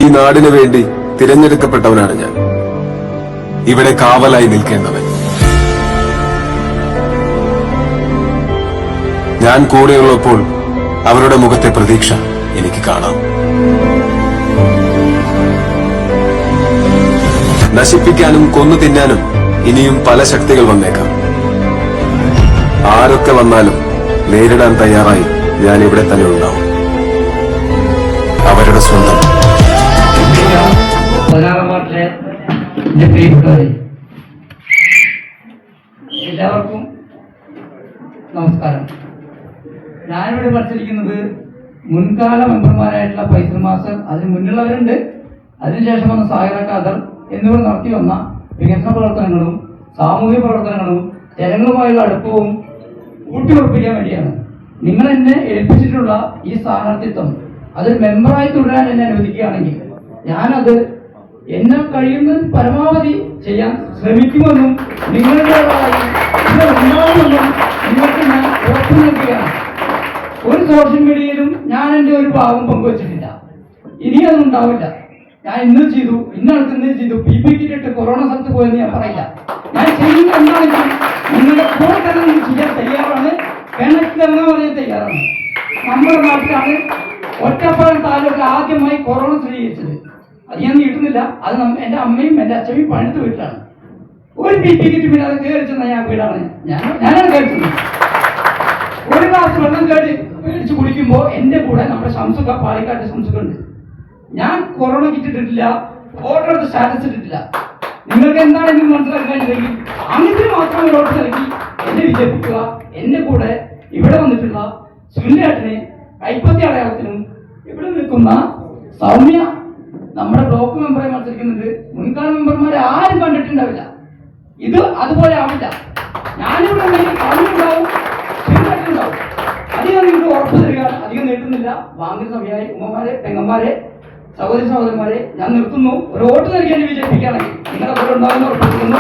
ഈ നാടിനു വേണ്ടി തിരഞ്ഞെടുക്കപ്പെട്ടവനാണ് ഞാൻ. ഇവിടെ കാവലായി നിൽക്കേണ്ടവൻ. ഞാൻ കൂടെയുള്ളപ്പോൾ അവരുടെ മുഖത്തെ പ്രതീക്ഷ എനിക്ക് കാണാം. നശിപ്പിക്കാനും കൊന്നു തിന്നാനും ഇനിയും പല ശക്തികൾ വന്നേക്കാം. ആരൊക്കെ വന്നാലും നേരിടാൻ തയ്യാറായി ഞാൻ ഇവിടെ തന്നെ ഉണ്ടാവും. അവരുടെ സ്വന്തം. 16 വാർഡിലെ എന്റെ പ്രിയപ്പെട്ടവരെ, എല്ലാവർക്കും നമസ്കാരം. ഞാനിവിടെ മത്സരിക്കുന്നത് മുൻകാല മെമ്പർമാരായിട്ടുള്ള ഫൈസൽ മാസ്റ്റർ, അതിന് മുന്നിലുള്ളവരുണ്ട്, അതിനുശേഷം വന്ന സാഹിറ ഖാദർ എന്നിവർ നടത്തി വന്ന വികസന പ്രവർത്തനങ്ങളും സാമൂഹിക പ്രവർത്തനങ്ങളും ജനങ്ങളുമായുള്ള അടുപ്പവും ഊട്ടിയുറപ്പിക്കാൻ വേണ്ടിയാണ് നിങ്ങൾ എന്നെ ഏൽപ്പിച്ചിട്ടുള്ള ഈ സ്ഥാനാർത്ഥിത്വം. അതൊരു മെമ്പറായി തുടരാൻ എന്നെ അനുവദിക്കുകയാണെങ്കിൽ ഞാനത് എന്നെ കഴിയുന്ന പരമാവധി ചെയ്യാൻ ശ്രമിക്കുമെന്നും നിങ്ങളുടേതായി ഉണ്ടാവുമെന്നും നിങ്ങൾക്ക് ഞാൻ ഉറപ്പു നൽകുകയാണ്. ഒരു സോഷ്യൽ മീഡിയയിലും ഞാൻ എൻ്റെ ഒരു ഭാഗം പങ്കുവച്ചിട്ടില്ല, ഇനി അതുണ്ടാവില്ല. ഞാൻ ഇന്ന് ചെയ്തു, ഇന്നടുത്ത് ഇന്ന് ചെയ്തു, PPT കൊറോണ സ്ഥലത്ത് പോയെന്ന് ഞാൻ പറയില്ല. ഞാൻ ചെയ്യുന്ന എന്താണെങ്കിലും നിങ്ങളുടെ കൂടെ തന്നെ ചെയ്യാൻ തയ്യാറാണ്, കിണറ്റിലിറങ്ങാൻ പറയാൻ തയ്യാറാണ്. നമ്മുടെ നാട്ടിലാണ് ഒറ്റപ്പാലം താലൂക്കിൽ ആദ്യമായി കൊറോണ സ്ഥിരീകരിച്ചത്. അത് ഞാൻ നീട്ടുന്നില്ല, അത് എൻ്റെ അമ്മയും എൻ്റെ അച്ഛനും പണിത്ത് വീട്ടിലാണ്. ഒരു PPT പിന്നെ അത് കയറി ചെന്ന ഞാൻ വീടാണ്, ഞാനാണ് കയറി ചെന്നത്. ഒരു ഗ്ലാസ് വെള്ളം മേടിച്ച് കുടിക്കുമ്പോൾ എൻ്റെ കൂടെ നമ്മുടെ ശംസുക, പാലക്കാട്ട് ശംസുക ഉണ്ട്. ഞാൻ കൊറോണ കിട്ടിട്ടില്ല, വോട്ടർ എടുത്ത് സ്റ്റാറ്റസ് ഇട്ടിട്ടില്ല. നിങ്ങൾക്ക് എന്താണെങ്കിലും മനസ്സിലാക്കാനില്ലെങ്കിൽ അങ്ങനെ മാത്രം വോട്ട് നൽകി എന്നെ വിജയിപ്പിക്കുക. എന്റെ കൂടെ ഇവിടെ വന്നിട്ടുള്ള സുനിലേട്ടനെ കൈപ്പത്തി അടയാളത്തിനും ഇവിടെ നിൽക്കുന്ന സൗമ്യ, നമ്മുടെ ബ്ലോക്ക് മെമ്പറെ മത്സരിക്കുന്നുണ്ട്. മുൻകാല മെമ്പർമാരെ ആരും കണ്ടിട്ടുണ്ടാവില്ല. ഇത് അതുപോലെ ആവില്ല. ഞാനിവിടെ ഉണ്ടാവും, സുനിലേട്ടനുണ്ടാവും. അധികം നിങ്ങൾക്ക് ഉറപ്പ് തരിക. അധികം നീട്ടുന്നില്ല. വാങ്ങുന്ന സമയമായി ഉമ്മമാരെ, പെങ്ങന്മാരെ, സഹോദരി സഹോദരന്മാരെ, ഞാൻ നിർത്തുന്നു. ഒരു വോട്ട് നൽകി എന്നെ വിജയിപ്പിക്കുകയാണെങ്കിൽ നിങ്ങളുടെ കൂടെ ഉണ്ടാകുന്ന ഉറപ്പിക്കുന്നു.